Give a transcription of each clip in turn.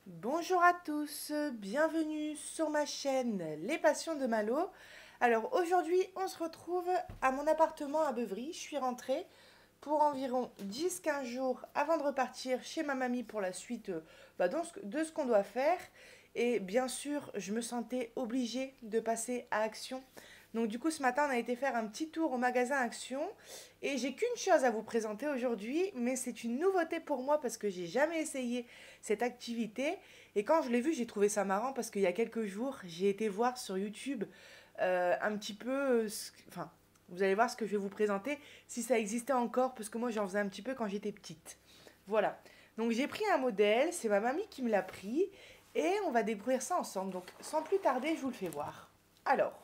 Bonjour à tous, bienvenue sur ma chaîne Les Passions de Malo. Alors aujourd'hui on se retrouve à mon appartement à Beuvry. Je suis rentrée pour environ 10-15 jours avant de repartir chez ma mamie pour la suite de ce qu'on doit faire. Et bien sûr je me sentais obligée de passer à Action. Donc du coup ce matin on a été faire un petit tour au magasin Action. Et j'ai qu'une chose à vous présenter aujourd'hui, mais c'est une nouveauté pour moi parce que j'ai jamais essayé cette activité. Et quand je l'ai vu, j'ai trouvé ça marrant parce qu'il y a quelques jours, j'ai été voir sur YouTube un petit peu, enfin, vous allez voir ce que je vais vous présenter, si ça existait encore, parce que moi j'en faisais un petit peu quand j'étais petite. Voilà. Donc j'ai pris un modèle, c'est ma mamie qui me l'a pris, et on va découvrir ça ensemble. Donc sans plus tarder, je vous le fais voir. Alors,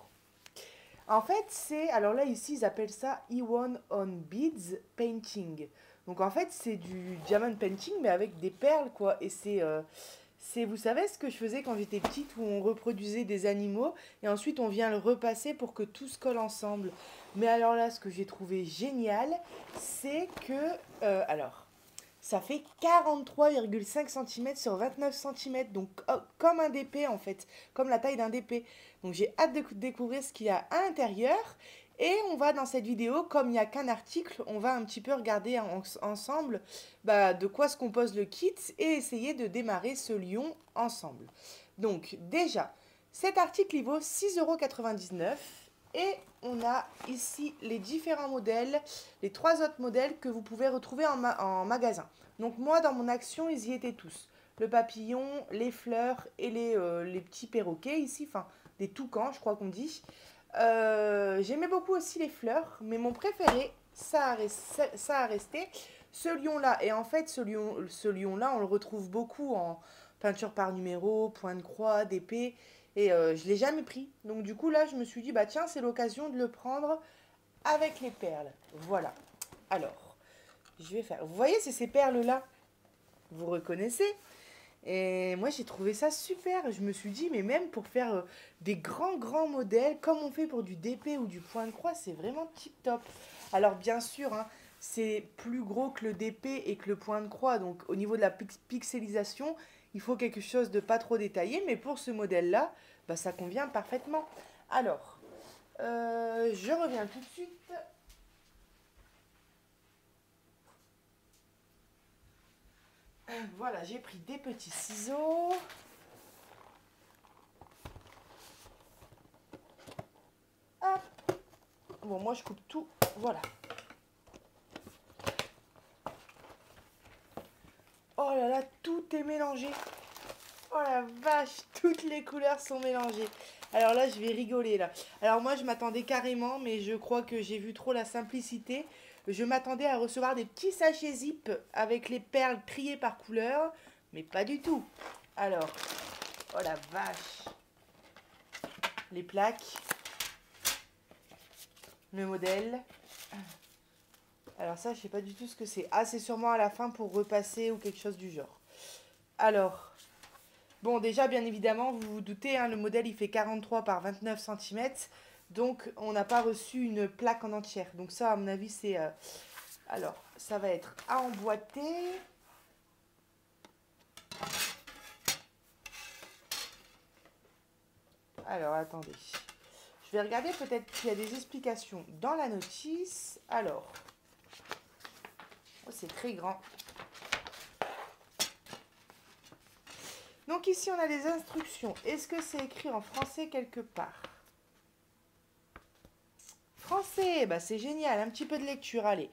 en fait, alors là ici ils appellent ça Iwon on Beads Painting. Donc en fait c'est du diamond painting mais avec des perles quoi. Et vous savez ce que je faisais quand j'étais petite où on reproduisait des animaux et ensuite on vient le repasser pour que tout se colle ensemble. Mais alors là ce que j'ai trouvé génial c'est que, alors ça fait 43,5 cm sur 29 cm, donc comme un DP en fait, comme la taille d'un DP. Donc j'ai hâte de découvrir ce qu'il y a à l'intérieur. Et on va dans cette vidéo, comme il n'y a qu'un article, on va un petit peu regarder ensemble de quoi se compose le kit et essayer de démarrer ce lion ensemble. Donc déjà, cet article il vaut 6,99 € et on a ici les différents modèles, les 3 autres modèles que vous pouvez retrouver en magasin. Donc moi, dans mon action, ils y étaient tous. Le papillon, les fleurs et les petits perroquets ici, enfin des toucans, je crois qu'on dit. J'aimais beaucoup aussi les fleurs, mais mon préféré, ça a resté ce lion-là. Et en fait, ce lion-là, on le retrouve beaucoup en peinture par numéro, point de croix, d'épée. Et je ne l'ai jamais pris. Donc du coup, là, je me suis dit, bah tiens, c'est l'occasion de le prendre avec les perles. Voilà. Alors, je vais faire... Vous voyez, c'est ces perles-là. Vous reconnaissez? Et moi, j'ai trouvé ça super. Je me suis dit, mais même pour faire des grands modèles, comme on fait pour du DP ou du point de croix, c'est vraiment tip top. Alors, bien sûr, hein, c'est plus gros que le DP et que le point de croix. Donc, au niveau de la pixelisation, il faut quelque chose de pas trop détaillé. Mais pour ce modèle-là, bah, ça convient parfaitement. Alors, je reviens tout de suite. Voilà, j'ai pris des petits ciseaux. Hop. Bon, moi, je coupe tout. Voilà. Oh là là, tout est mélangé. Oh la vache, toutes les couleurs sont mélangées. Alors là, je vais rigoler là. Alors moi, je m'attendais carrément, mais je crois que j'ai vu trop la simplicité. Je m'attendais à recevoir des petits sachets zip avec les perles triées par couleur, mais pas du tout. Alors, oh la vache. Les plaques, le modèle. Alors ça, je sais pas du tout ce que c'est. Ah, c'est sûrement à la fin pour repasser ou quelque chose du genre. Alors, bon, déjà, bien évidemment, vous vous doutez, hein, le modèle, il fait 43 par 29 cm. Donc, on n'a pas reçu une plaque en entière. Donc ça, à mon avis, c'est... Alors, ça va être à emboîter. Alors, attendez. Je vais regarder peut-être qu'il y a des explications dans la notice. Alors, oh, c'est très grand. Donc ici, on a des instructions. Est-ce que c'est écrit en français quelque part? Français, bah c'est génial, un petit peu de lecture, allez.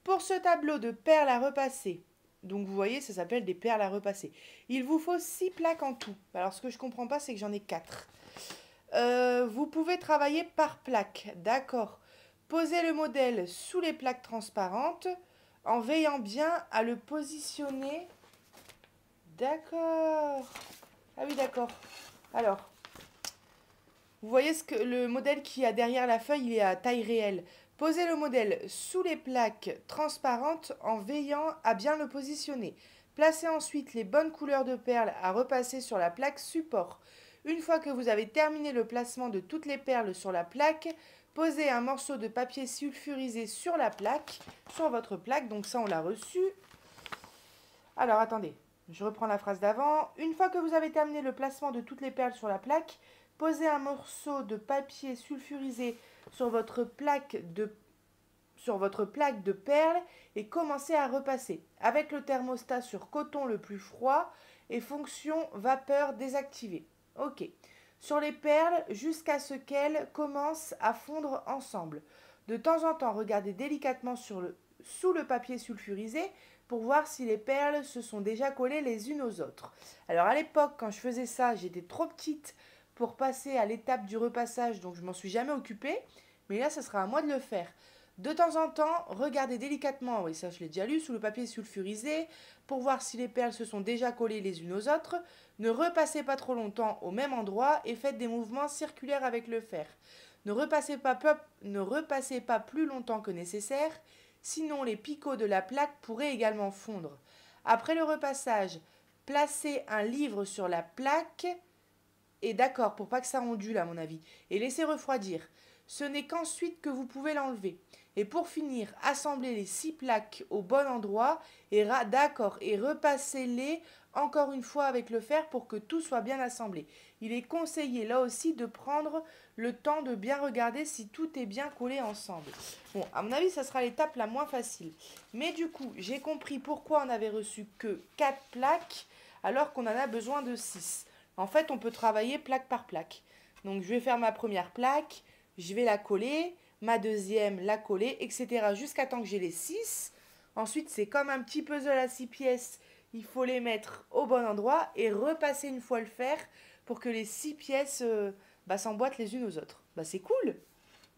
Pour ce tableau de perles à repasser, donc vous voyez, ça s'appelle des perles à repasser, il vous faut 6 plaques en tout. Alors ce que je ne comprends pas, c'est que j'en ai 4. Vous pouvez travailler par plaque, d'accord. Posez le modèle sous les plaques transparentes en veillant bien à le positionner. D'accord. Ah oui, d'accord. Alors, vous voyez le modèle qui a derrière la feuille, il est à taille réelle. Posez le modèle sous les plaques transparentes en veillant à bien le positionner. Placez ensuite les bonnes couleurs de perles à repasser sur la plaque support. Une fois que vous avez terminé le placement de toutes les perles sur la plaque, posez un morceau de papier sulfurisé sur votre plaque. Donc ça, on l'a reçu. Alors, attendez. Je reprends la phrase d'avant. Une fois que vous avez terminé le placement de toutes les perles sur la plaque, posez un morceau de papier sulfurisé sur votre plaque de perles et commencez à repasser. Avec le thermostat sur coton le plus froid et fonction vapeur désactivée. Ok. Sur les perles jusqu'à ce qu'elles commencent à fondre ensemble. De temps en temps, regardez délicatement sous le papier sulfurisé pour voir si les perles se sont déjà collées les unes aux autres. Alors à l'époque, quand je faisais ça, j'étais trop petite pour passer à l'étape du repassage, donc je m'en suis jamais occupée. Mais là, ce sera à moi de le faire. De temps en temps, regardez délicatement, oui ça je l'ai déjà lu, sous le papier sulfurisé, pour voir si les perles se sont déjà collées les unes aux autres. Ne repassez pas trop longtemps au même endroit et faites des mouvements circulaires avec le fer. Ne repassez pas plus longtemps que nécessaire, sinon les picots de la plaque pourraient également fondre. Après le repassage, placez un livre sur la plaque, et d'accord, pour pas que ça ondule à mon avis, et laissez refroidir. Ce n'est qu'ensuite que vous pouvez l'enlever. Et pour finir, assemblez les 6 plaques au bon endroit et repassez-les encore une fois avec le fer pour que tout soit bien assemblé. Il est conseillé là aussi de prendre le temps de bien regarder si tout est bien collé ensemble. Bon, à mon avis, ça sera l'étape la moins facile. Mais du coup, j'ai compris pourquoi on avait reçu que 4 plaques alors qu'on en a besoin de 6. En fait, on peut travailler plaque par plaque. Donc, je vais faire ma première plaque, je vais la coller, ma deuxième, la coller, etc. jusqu'à temps que j'ai les 6. Ensuite, c'est comme un petit puzzle à 6 pièces. Il faut les mettre au bon endroit et repasser une fois le fer pour que les 6 pièces s'emboîtent les unes aux autres. C'est cool.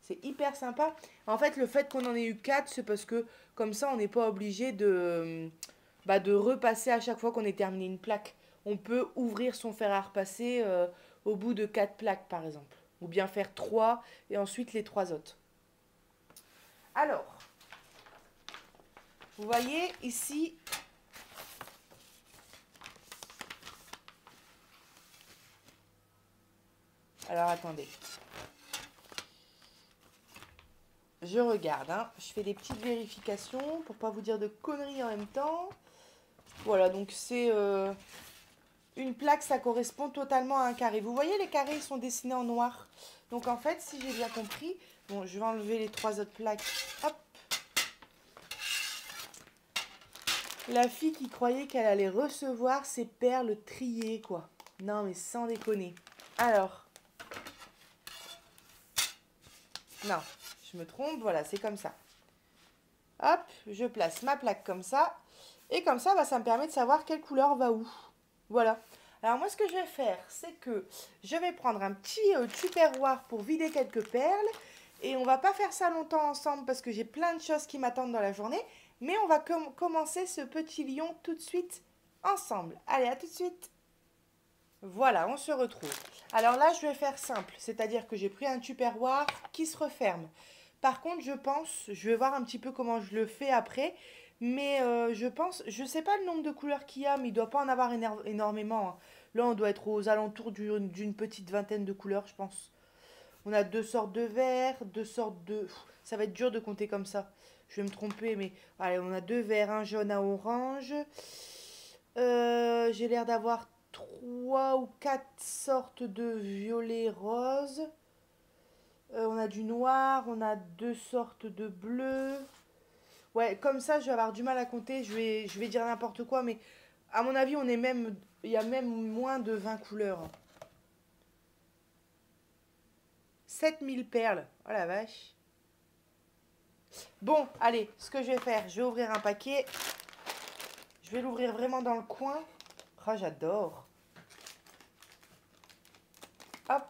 C'est hyper sympa. En fait, le fait qu'on en ait eu 4, c'est parce que comme ça, on n'est pas obligé de repasser à chaque fois qu'on ait terminé une plaque. On peut ouvrir son fer à repasser au bout de 4 plaques, par exemple. Ou bien faire 3 et ensuite les 3 autres. Alors, vous voyez ici, alors attendez, je regarde, hein. Je fais des petites vérifications pour pas vous dire de conneries en même temps. Voilà, donc c'est une plaque, ça correspond totalement à un carré. Vous voyez, les carrés ils sont dessinés en noir. Donc en fait, si j'ai bien compris, bon, je vais enlever les 3 autres plaques. Hop. La fille qui croyait qu'elle allait recevoir ses perles triées, quoi. Non, mais sans déconner. Alors. Non, je me trompe, voilà, c'est comme ça. Hop, je place ma plaque comme ça. Et comme ça, ça me permet de savoir quelle couleur va où. Voilà. Alors moi, ce que je vais faire, c'est que je vais prendre un petit tupperware pour vider quelques perles. Et on va pas faire ça longtemps ensemble parce que j'ai plein de choses qui m'attendent dans la journée. Mais on va commencer ce petit lion tout de suite ensemble. Allez, à tout de suite. Voilà, on se retrouve. Alors là, je vais faire simple. C'est-à-dire que j'ai pris un tupperware qui se referme. Par contre, je vais voir un petit peu comment je le fais après. Mais je sais pas le nombre de couleurs qu'il y a, mais il doit pas en avoir énormément, hein. Là, on doit être aux alentours d'une petite vingtaine de couleurs, je pense. On a 2 sortes de verts, 2 sortes de... Ça va être dur de compter comme ça. Je vais me tromper, mais... Allez, on a 2 verts, un jaune, un orange. J'ai l'air d'avoir 3 ou 4 sortes de violet rose. On a du noir, on a 2 sortes de bleu. Ouais, comme ça, je vais avoir du mal à compter. Je vais dire n'importe quoi, mais à mon avis, il y a même moins de 20 couleurs. 7000 perles. Oh la vache. Bon, allez, ce que je vais faire, je vais ouvrir un paquet. Je vais l'ouvrir vraiment dans le coin. Oh, j'adore. Hop.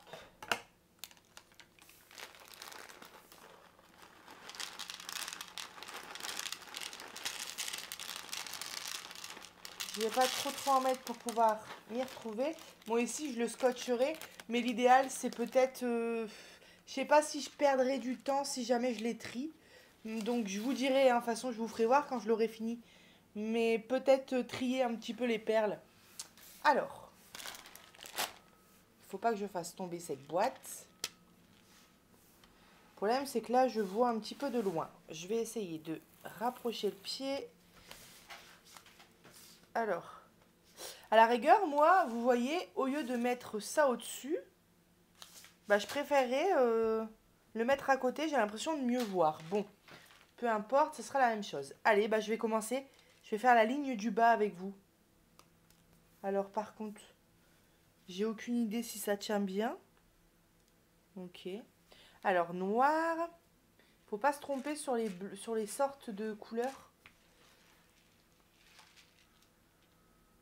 Je ne vais pas trop en mettre pour pouvoir m'y retrouver. Moi ici, je le scotcherai. Mais l'idéal, c'est peut-être... je sais pas si je perdrai du temps si jamais je les trie. Donc je vous dirai, hein, de toute façon, je vous ferai voir quand je l'aurai fini. Mais peut-être trier un petit peu les perles. Alors, il ne faut pas que je fasse tomber cette boîte. Le problème, c'est que là, je vois un petit peu de loin. Je vais essayer de rapprocher le pied. Alors, À la rigueur, moi, vous voyez, au lieu de mettre ça au-dessus, bah, je préférerais le mettre à côté, j'ai l'impression de mieux voir. Bon, peu importe, ce sera la même chose. Allez, bah, je vais commencer. Je vais faire la ligne du bas avec vous. Alors, par contre, j'ai aucune idée si ça tient bien. Ok. Alors, noir. Faut pas se tromper sur les sortes de couleurs.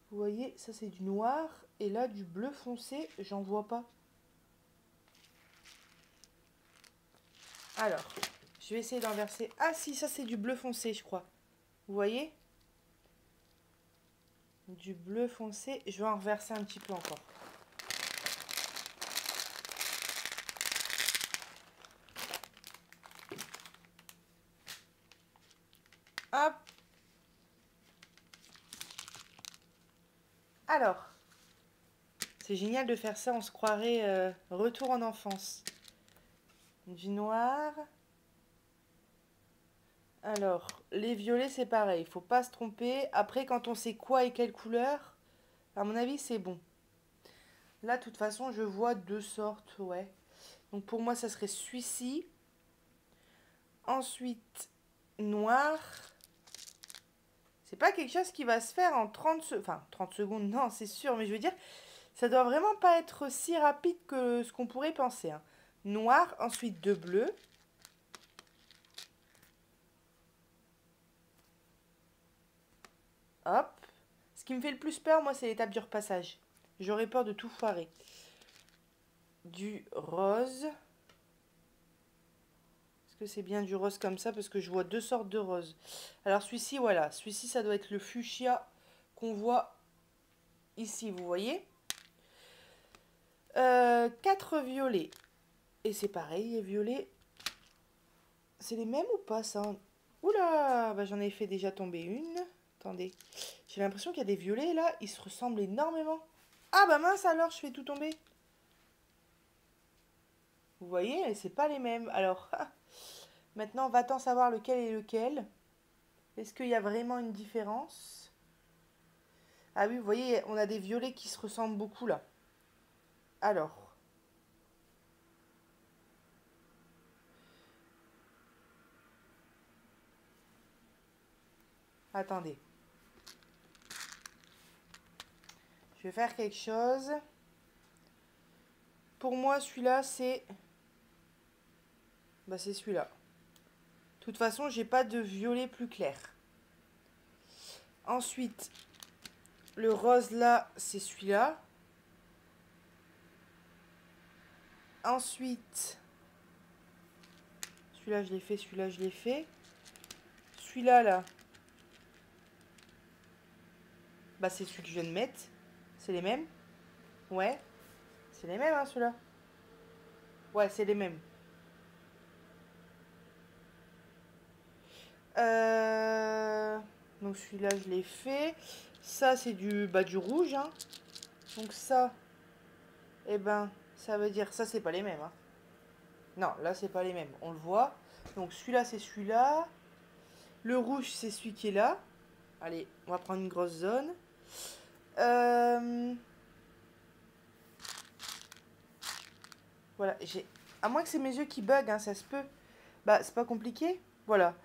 Vous voyez, ça c'est du noir. Et là, du bleu foncé, j'en vois pas. Alors, je vais essayer d'inverser. Ah si, ça c'est du bleu foncé, je crois. Vous voyez? Du bleu foncé. Je vais en reverser un petit peu encore. Hop. Alors, c'est génial de faire ça, on se croirait retour en enfance. Du noir. Alors, les violets, c'est pareil, il faut pas se tromper. Après, quand on sait quoi et quelle couleur, à mon avis, c'est bon. Là, de toute façon, je vois deux sortes, ouais. Donc, pour moi, ça serait celui-ci. Ensuite, noir. C'est pas quelque chose qui va se faire en 30 secondes. Enfin, 30 secondes, non, c'est sûr. Mais je veux dire, ça doit vraiment pas être si rapide que ce qu'on pourrait penser. Hein. Noir, ensuite de bleu. Hop. Ce qui me fait le plus peur, moi, c'est l'étape du repassage. J'aurais peur de tout foirer. Du rose. Est-ce que c'est bien du rose comme ça? Parce que je vois deux sortes de rose. Alors, celui-ci, voilà. Celui-ci, ça doit être le fuchsia qu'on voit ici, vous voyez. 4 violets. Et c'est pareil, les violets. C'est les mêmes ou pas, ça? Oula, bah, j'en ai fait déjà tomber une. Attendez. J'ai l'impression qu'il y a des violets, là. Ils se ressemblent énormément. Ah, bah mince, alors, je fais tout tomber. Vous voyez, c'est pas les mêmes. Alors, maintenant, va-t-on savoir lequel est lequel? Est-ce qu'il y a vraiment une différence? Ah oui, vous voyez, on a des violets qui se ressemblent beaucoup, là. Alors. Attendez. Je vais faire quelque chose. Pour moi, celui-là, c'est... Bah, c'est celui-là. De toute façon, j'ai pas de violet plus clair. Ensuite, le rose là, c'est celui-là. Ensuite, celui-là je l'ai fait, celui-là je l'ai fait. Celui-là là, bah c'est celui que je viens de mettre. C'est les mêmes? Ouais, c'est les mêmes hein ceux-là. Ouais, c'est les mêmes. Donc celui-là je l'ai fait. Ça c'est du rouge. Hein. Donc ça, eh ben, ça veut dire ça c'est pas les mêmes. Hein. Non, là c'est pas les mêmes. On le voit. Donc celui-là c'est celui-là. Le rouge c'est celui qui est là. Allez, on va prendre une grosse zone. Voilà, j'ai... À moins que c'est mes yeux qui bug, hein, ça se peut. Bah, c'est pas compliqué. Voilà.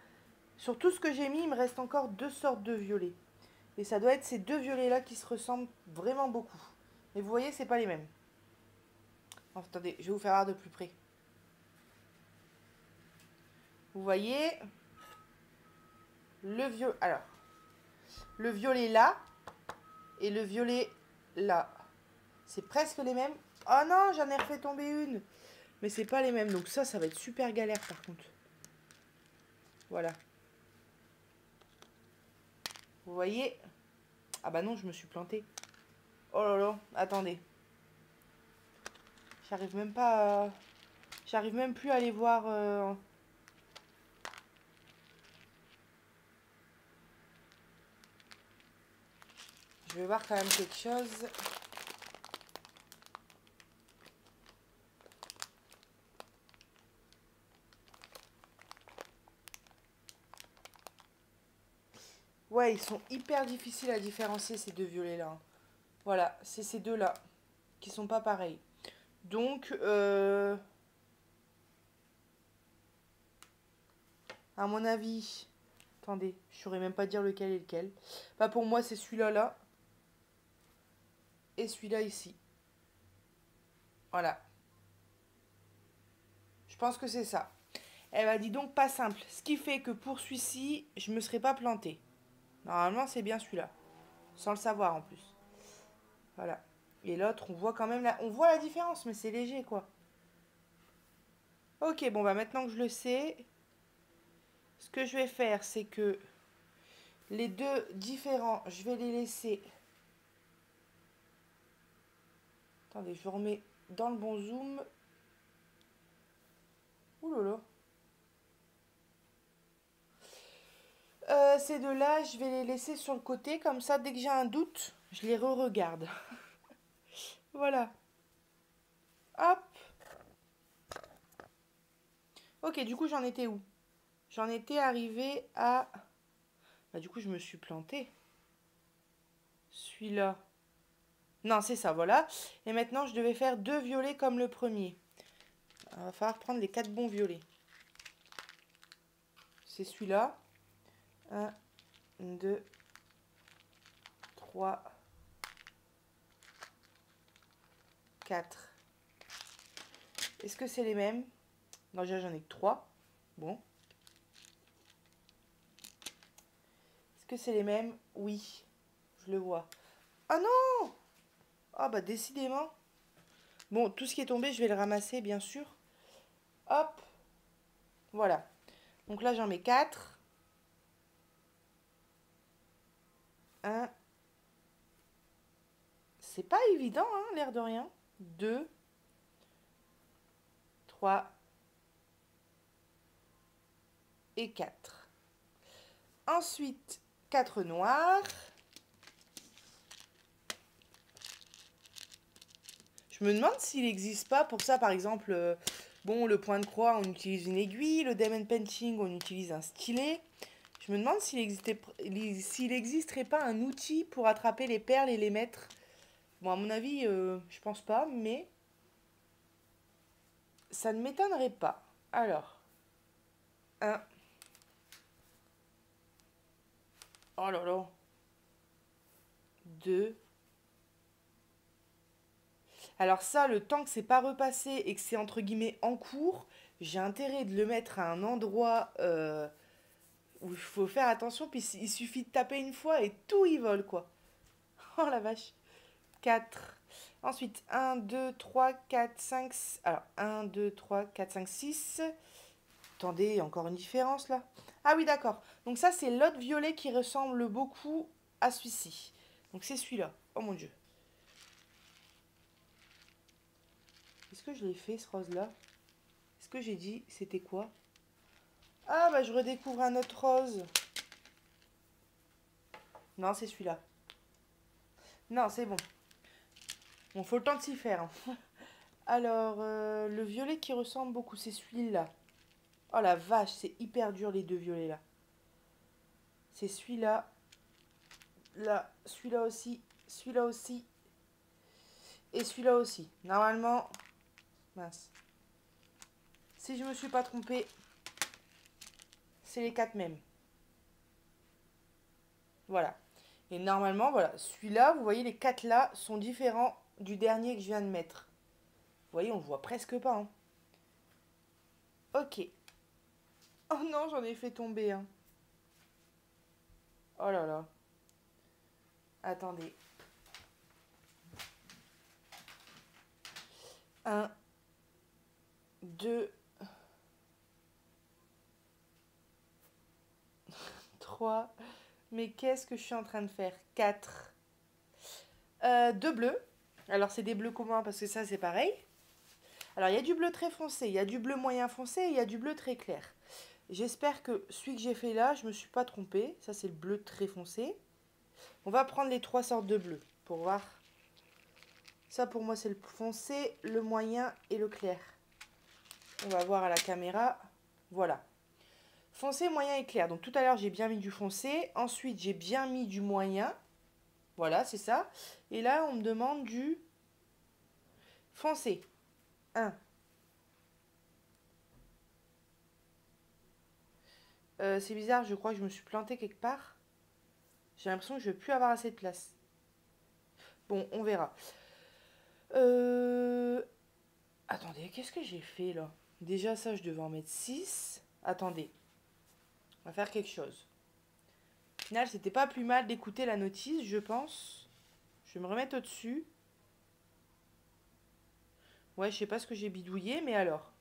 Sur tout ce que j'ai mis, il me reste encore deux sortes de violets. Et ça doit être ces deux violets-là qui se ressemblent vraiment beaucoup. Mais vous voyez, c'est pas les mêmes. Enfin, attendez, je vais vous faire voir de plus près. Vous voyez le violet... Alors, le violet là et le violet là. C'est presque les mêmes. Oh non, j'en ai refait tomber une. Mais c'est pas les mêmes. Donc ça va être super galère par contre. Voilà. Vous voyez? Ah bah non, je me suis plantée. Oh là là, attendez. J'arrive même pas à... J'arrive même plus à les voir. Je vais voir quand même quelque chose. Ouais, ils sont hyper difficiles à différencier ces deux violets-là. Voilà, c'est ces deux-là qui sont pas pareils. Donc, à mon avis, attendez, je saurais même pas dire lequel est lequel. Bah pour moi, c'est celui-là là et celui-là ici. Voilà. Je pense que c'est ça. Elle m'a dit donc pas simple. Ce qui fait que pour celui-ci, je me serais pas plantée. Normalement, c'est bien celui-là. Sans le savoir en plus. Voilà. Et l'autre, on voit quand même on voit la différence, mais c'est léger quoi. Ok, bon bah maintenant que je le sais, ce que je vais faire, c'est que les deux différents, je vais les laisser. Attendez, je remets dans le bon zoom. Ouh là là. Ces deux-là, je vais les laisser sur le côté, comme ça, dès que j'ai un doute, je les re-regarde. Voilà. Hop. Ok, du coup, j'en étais où? J'en étais arrivée à... Bah, du coup, je me suis plantée. Celui-là. Non, c'est ça, voilà. Et maintenant, je devais faire 2 violets comme le premier. Il va falloir prendre les 4 bons violets. C'est celui-là. 1, 2, 3, 4. Est-ce que c'est les mêmes? Non, déjà, j'en ai que 3. Bon. Est-ce que c'est les mêmes? Oui. Je le vois. Ah non! Ah bah décidément. Bon, tout ce qui est tombé, je vais le ramasser, bien sûr. Hop. Voilà. Donc là, j'en mets 4. 1. C'est pas évident, hein, l'air de rien. 2. 3. Et 4. Ensuite, 4 noirs. Je me demande s'il n'existe pas pour ça, par exemple, bon, le point de croix, on utilise une aiguille, le diamond painting, on utilise un stylet. Je me demande s'il existerait pas un outil pour attraper les perles et les mettre. Bon, à mon avis, je pense pas, mais ça ne m'étonnerait pas. Alors, 1. Oh là là. 2. Alors ça, le temps que c'est pas repassé et que c'est entre guillemets en cours, j'ai intérêt de le mettre à un endroit où il faut faire attention, puis il suffit de taper une fois et tout y vole quoi. Oh la vache. 4. Ensuite, 1, 2, 3, 4, 5... Alors, 1, 2, 3, 4, 5, 6. Attendez, il y a encore une différence là. Ah oui, d'accord. Donc ça, c'est l'autre violet qui ressemble beaucoup à celui-ci. Donc c'est celui-là. Oh mon Dieu. Est-ce que je l'ai fait, ce rose-là? Est-ce que j'ai dit c'était quoi? Ah bah je redécouvre un autre rose. Non, c'est celui-là. Non, c'est bon. Bon, faut le temps de s'y faire, hein. Alors, le violet qui ressemble beaucoup, c'est celui-là. Oh la vache, c'est hyper dur les deux violets là. C'est celui-là. Là, celui-là aussi. Celui-là aussi. Et celui-là aussi. Normalement, mince. Si je me suis pas trompée, c'est les 4 mêmes. Voilà. Et normalement, voilà. Celui-là, vous voyez, les 4 là sont différents du dernier que je viens de mettre. Vous voyez, on le voit presque pas, hein. Ok. Oh non, j'en ai fait tomber un. Oh là là. Attendez. 1, 2, 3. Mais qu'est-ce que je suis en train de faire? 4. 2 bleus. Alors, c'est des bleus communs parce que ça, c'est pareil. Alors, il y a du bleu très foncé, il y a du bleu moyen foncé et il y a du bleu très clair. J'espère que celui que j'ai fait là, je ne me suis pas trompée. Ça, c'est le bleu très foncé. On va prendre les 3 sortes de bleus pour voir. Ça, pour moi, c'est le foncé, le moyen et le clair. On va voir à la caméra. Voilà. Foncé, moyen et clair. Donc, tout à l'heure, j'ai bien mis du foncé. Ensuite, j'ai bien mis du moyen. Voilà, c'est ça. Et là, on me demande du foncé. 1. C'est bizarre, je crois que je me suis plantée quelque part. J'ai l'impression que je ne vais plus avoir assez de place. Bon, on verra. Attendez, qu'est-ce que j'ai fait là? Déjà ça, je devais en mettre 6. Attendez, on va faire quelque chose. Au final, c'était pas plus mal d'écouter la notice, je pense. Je vais me remettre au-dessus. Ouais, je sais pas ce que j'ai bidouillé, mais alors.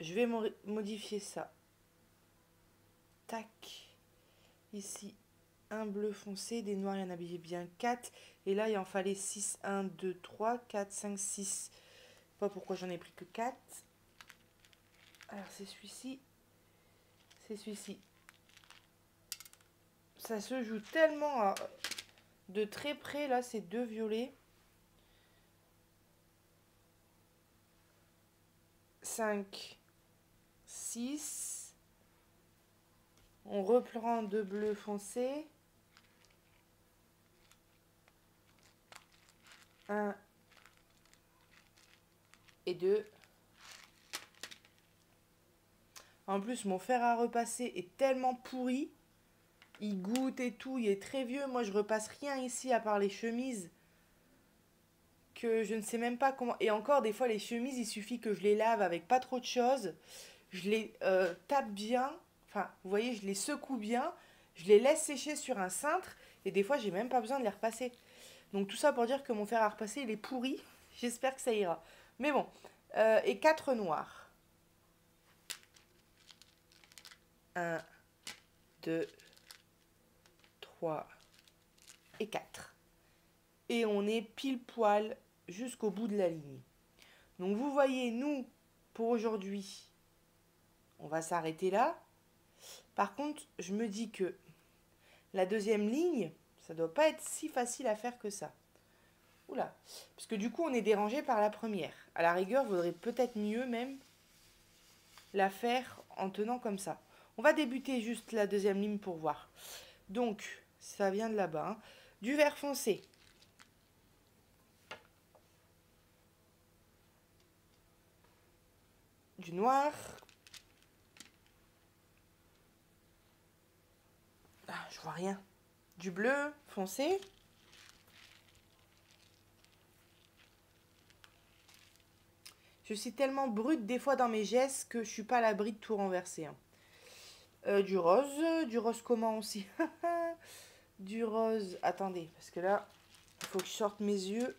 Je vais modifier ça. Tac. Ici, un bleu foncé, des noirs, il y en avait bien 4. Et là, il en fallait 6. 1, 2, 3, 4, 5, 6. Pas pourquoi j'en ai pris que 4. Alors, c'est celui-ci. C'est celui-ci. Ça se joue tellement de très près, là, ces deux violets. 5, 6. On reprend deux bleus foncés. 1 et 2. En plus, mon fer à repasser est tellement pourri. Il goûte et tout, il est très vieux. Moi, je repasse rien ici à part les chemises. Que je ne sais même pas comment... Et encore, des fois, les chemises, il suffit que je les lave avec pas trop de choses. Je les tape bien. Enfin, vous voyez, je les secoue bien. Je les laisse sécher sur un cintre. Et des fois, j'ai même pas besoin de les repasser. Donc, tout ça pour dire que mon fer à repasser, il est pourri. J'espère que ça ira. Mais bon. Et 4 noirs. 1, 2, 3 et 4. Et on est pile poil jusqu'au bout de la ligne. Donc vous voyez, nous, pour aujourd'hui, on va s'arrêter là. Par contre, je me dis que la deuxième ligne, ça doit pas être si facile à faire que ça. Oula, parce que du coup, on est dérangé par la première. À la rigueur, il vaudrait peut-être mieux même la faire en tenant comme ça. On va débuter juste la deuxième ligne pour voir. Donc, ça vient de là-bas. Hein. Du vert foncé. Du noir. Ah, je vois rien. Du bleu foncé. Je suis tellement brute des fois dans mes gestes que je suis pas à l'abri de tout renverser. Hein. Du rose comment aussi? Du rose, attendez, parce que là, il faut que je sorte mes yeux.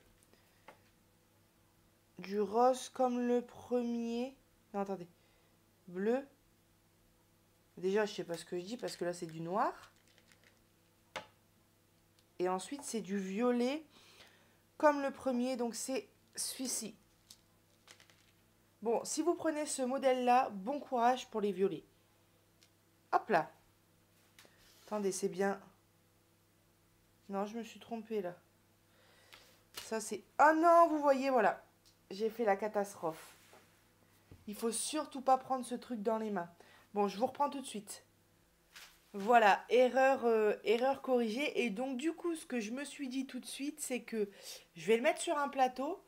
Du rose comme le premier. Non, attendez. Bleu. Déjà, je sais pas ce que je dis parce que là, c'est du noir. Et ensuite, c'est du violet comme le premier, donc c'est celui-ci. Bon, si vous prenez ce modèle-là, bon courage pour les violets. Hop là. Attendez, c'est bien. Non, je me suis trompée là. Ça, c'est... Oh non, vous voyez, voilà. J'ai fait la catastrophe. Il faut surtout pas prendre ce truc dans les mains. Bon, je vous reprends tout de suite. Voilà, erreur corrigée. Et donc, du coup, ce que je me suis dit tout de suite, c'est que je vais le mettre sur un plateau.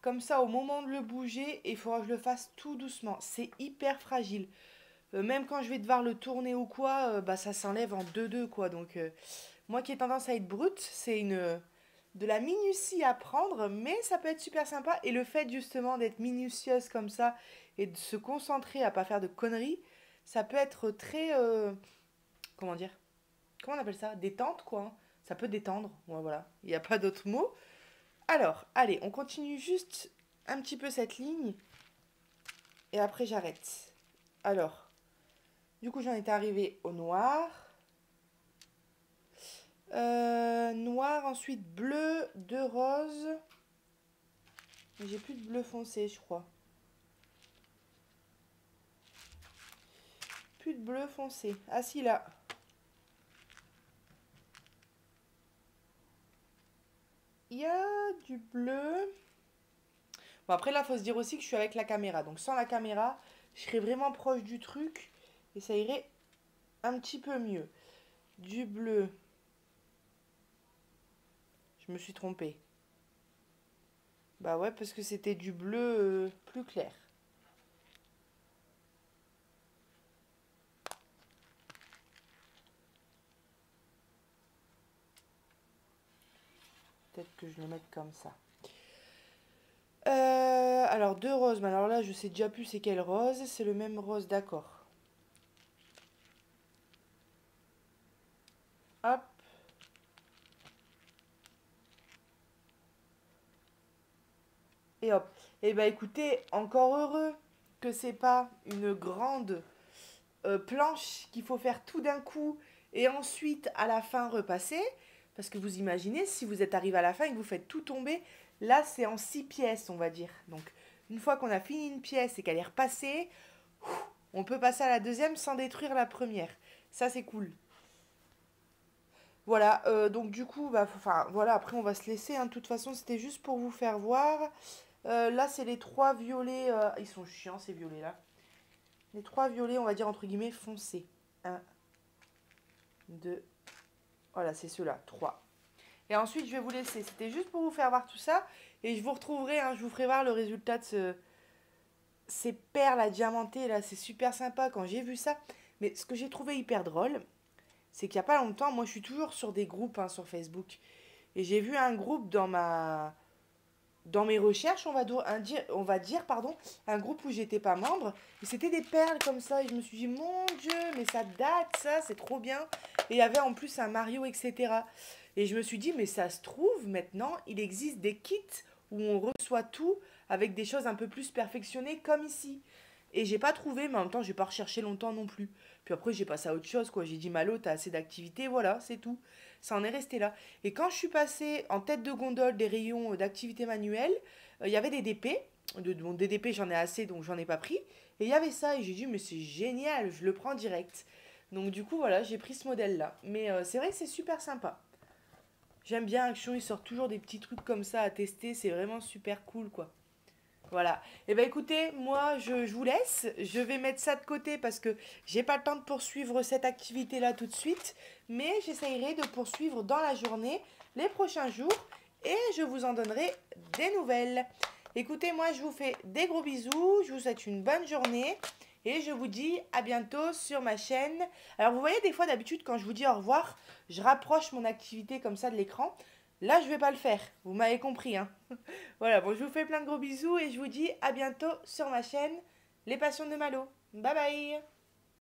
Comme ça, au moment de le bouger, il faudra que je le fasse tout doucement. C'est hyper fragile. Même quand je vais devoir le tourner ou quoi, bah, ça s'enlève en deux quoi. Donc, moi qui ai tendance à être brute, c'est de la minutie à prendre, mais ça peut être super sympa. Et le fait justement d'être minutieuse comme ça et de se concentrer à pas faire de conneries, ça peut être très... comment dire? Comment on appelle ça? Détente, quoi. Hein. Ça peut détendre. Ouais, voilà, il n'y a pas d'autre mot. Alors, allez, on continue juste un petit peu cette ligne. Et après, j'arrête. Alors, du coup, j'en étais arrivée au noir. Noir, ensuite bleu, deux roses. J'ai plus de bleu foncé, je crois. Plus de bleu foncé. Ah si, là. Il y a du bleu. Bon, après, là, il faut se dire aussi que je suis avec la caméra. Donc, sans la caméra, je serais vraiment proche du truc. Et ça irait un petit peu mieux. Du bleu. Je me suis trompée. Bah ouais, parce que c'était du bleu plus clair. Peut-être que je le mette comme ça. Alors, deux roses. Mais alors là, je sais déjà plus c'est quelle rose. C'est le même rose, d'accord. Hop. Et hop. Et bah écoutez, encore heureux que c'est pas une grande planche qu'il faut faire tout d'un coup et ensuite à la fin repasser. Parce que vous imaginez, si vous êtes arrivé à la fin et que vous faites tout tomber, là c'est en 6 pièces, on va dire. Donc une fois qu'on a fini une pièce et qu'elle est repassée, on peut passer à la deuxième sans détruire la première. Ça c'est cool. Voilà, donc du coup, bah, enfin voilà, après on va se laisser, hein. De toute façon, c'était juste pour vous faire voir. Là, c'est les trois violets, ils sont chiants ces violets là. Les trois violets, on va dire entre guillemets foncés. Un, deux, voilà, c'est ceux-là, trois. Et ensuite, je vais vous laisser. C'était juste pour vous faire voir tout ça. Et je vous retrouverai, hein, je vous ferai voir le résultat de ces perles à diamanter là. C'est super sympa quand j'ai vu ça. Mais ce que j'ai trouvé hyper drôle, c'est qu'il n'y a pas longtemps, moi je suis toujours sur des groupes, hein, sur Facebook. Et j'ai vu un groupe dans mes recherches, on va dire, pardon, un groupe où j'étais pas membre. Et c'était des perles comme ça. Et je me suis dit, mon Dieu, mais ça date, ça, c'est trop bien. Et il y avait en plus un Mario, etc. Et je me suis dit, mais ça se trouve, maintenant, il existe des kits où on reçoit tout avec des choses un peu plus perfectionnées comme ici. Et j'ai pas trouvé, mais en même temps, j'ai pas recherché longtemps non plus. Puis après, j'ai passé à autre chose, quoi. J'ai dit, Malo, t'as assez d'activités, voilà, c'est tout. Ça en est resté là. Et quand je suis passée en tête de gondole des rayons d'activités manuelles, il y avait des DP. Bon, des DP, j'en ai assez, donc j'en ai pas pris. Et il y avait ça, et j'ai dit, mais c'est génial, je le prends direct. Donc du coup, voilà, j'ai pris ce modèle-là. Mais c'est vrai que c'est super sympa. J'aime bien Action, ils sortent toujours des petits trucs comme ça à tester, c'est vraiment super cool, quoi. Voilà. Et ben écoutez, moi je vous laisse. Je vais mettre ça de côté parce que j'ai pas le temps de poursuivre cette activité-là tout de suite. Mais j'essayerai de poursuivre dans la journée, les prochains jours, et je vous en donnerai des nouvelles. Écoutez, moi je vous fais des gros bisous, je vous souhaite une bonne journée. Et je vous dis à bientôt sur ma chaîne. Alors vous voyez, des fois d'habitude quand je vous dis au revoir, je rapproche mon activité comme ça de l'écran. Là je vais pas le faire, vous m'avez compris, hein. Voilà, bon, je vous fais plein de gros bisous et je vous dis à bientôt sur ma chaîne Les Passions de Malo. Bye bye!